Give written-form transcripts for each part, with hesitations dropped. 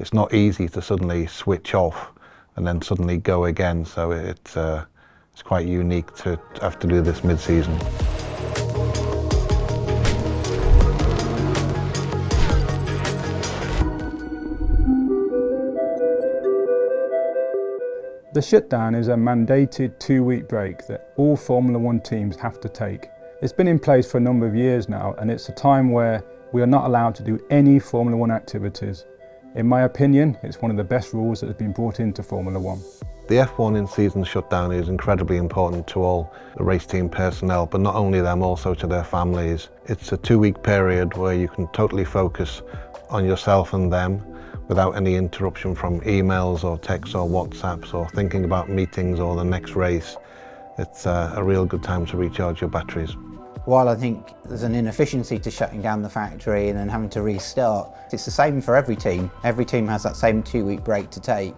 it's not easy to suddenly switch off and then suddenly go again. So it's quite unique to have to do this mid-season. The shutdown is a mandated 2-week break that all Formula One teams have to take. It's been in place for a number of years now, and it's a time where we are not allowed to do any Formula One activities. In my opinion, it's one of the best rules that has been brought into Formula One. The F1 in-season shutdown is incredibly important to all the race team personnel, but not only them, also to their families. It's a 2-week period where you can totally focus on yourself and them without any interruption from emails or texts or WhatsApps or thinking about meetings or the next race. It's a real good time to recharge your batteries. While I think there's an inefficiency to shutting down the factory and then having to restart, it's the same for every team. Every team has that same 2-week break to take.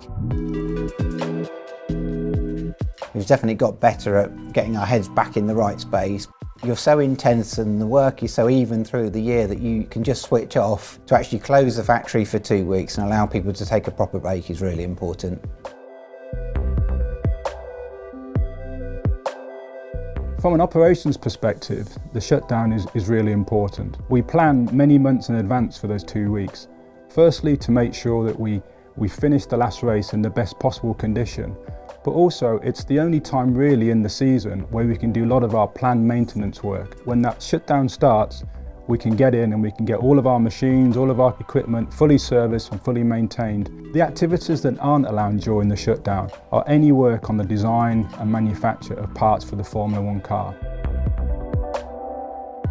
We've definitely got better at getting our heads back in the right space. You're so intense and the work is so even through the year that you can just switch off. To actually close the factory for 2 weeks and allow people to take a proper break is really important. From an operations perspective, the shutdown is really important. We plan many months in advance for those 2 weeks. Firstly, to make sure that we finish the last race in the best possible condition. But also, it's the only time really in the season where we can do a lot of our planned maintenance work. When that shutdown starts, we can get in and we can get all of our machines, all of our equipment fully serviced and fully maintained. The activities that aren't allowed during the shutdown are any work on the design and manufacture of parts for the Formula One car.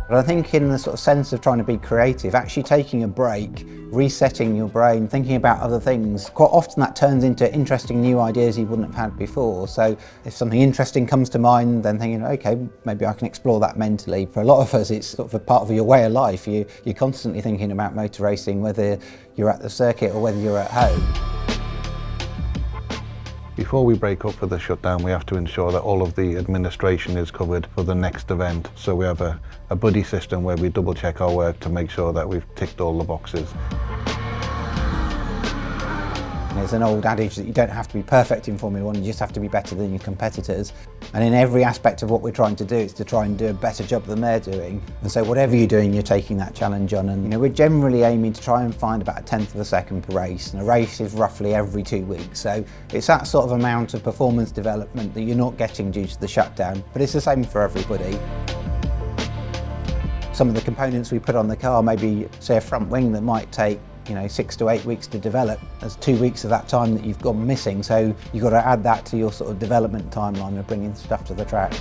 But I think in the sort of sense of trying to be creative, actually taking a break, resetting your brain, thinking about other things, quite often that turns into interesting new ideas you wouldn't have had before. So if something interesting comes to mind, then thinking, okay, maybe I can explore that mentally. For a lot of us, it's sort of a part of your way of life. You're constantly thinking about motor racing, whether you're at the circuit or whether you're at home. Before we break up for the shutdown, we have to ensure that all of the administration is covered for the next event. So we have a buddy system where we double check our work to make sure that we've ticked all the boxes. There's an old adage that you don't have to be perfect in Formula One, you just have to be better than your competitors. And in every aspect of what we're trying to do, it's to try and do a better job than they're doing. And so whatever you're doing, you're taking that challenge on. And we're generally aiming to try and find about 1/10 of a second per race. And a race is roughly every 2 weeks. So it's that sort of amount of performance development that you're not getting due to the shutdown. But it's the same for everybody. Some of the components we put on the car, maybe say a front wing that might take 6 to 8 weeks to develop. There's 2 weeks of that time that you've gone missing, so you've got to add that to your sort of development timeline of bringing stuff to the track.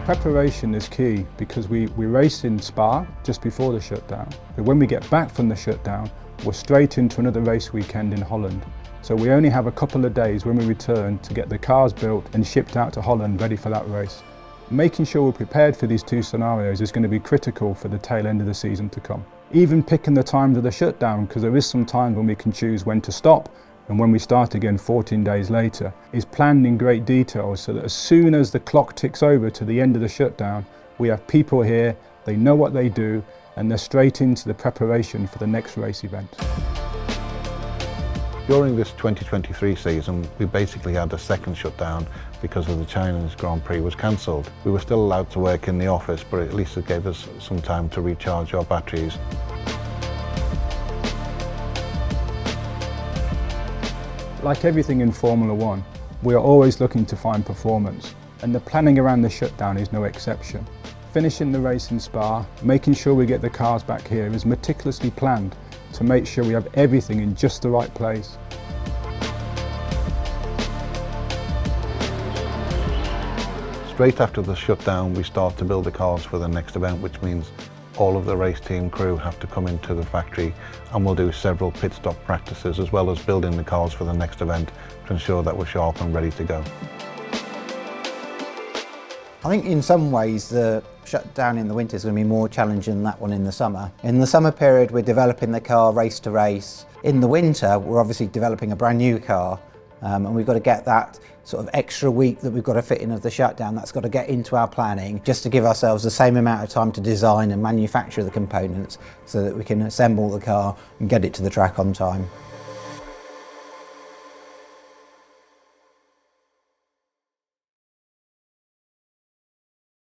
Preparation is key because we race in Spa just before the shutdown. But when we get back from the shutdown, we're straight into another race weekend in Holland. So we only have a couple of days when we return to get the cars built and shipped out to Holland ready for that race. Making sure we're prepared for these two scenarios is going to be critical for the tail end of the season to come. Even picking the times of the shutdown, because there is some times when we can choose when to stop and when we start again 14 days later, is planned in great detail so that as soon as the clock ticks over to the end of the shutdown, we have people here, they know what they do, and they're straight into the preparation for the next race event. During this 2023 season, we basically had a second shutdown because of the Chinese Grand Prix was cancelled. We were still allowed to work in the office, but at least it gave us some time to recharge our batteries. Like everything in Formula One, we are always looking to find performance, and the planning around the shutdown is no exception. Finishing the race in Spa, making sure we get the cars back here is meticulously planned to make sure we have everything in just the right place. Straight after the shutdown, we start to build the cars for the next event, which means all of the race team crew have to come into the factory, and we'll do several pit stop practices as well as building the cars for the next event to ensure that we're sharp and ready to go. I think in some ways the shutdown in the winter is going to be more challenging than that one in the summer. In the summer period we're developing the car race to race. In the winter we're obviously developing a brand new car, And we've got to get that sort of extra week that we've got to fit in of the shutdown, that's got to get into our planning just to give ourselves the same amount of time to design and manufacture the components so that we can assemble the car and get it to the track on time.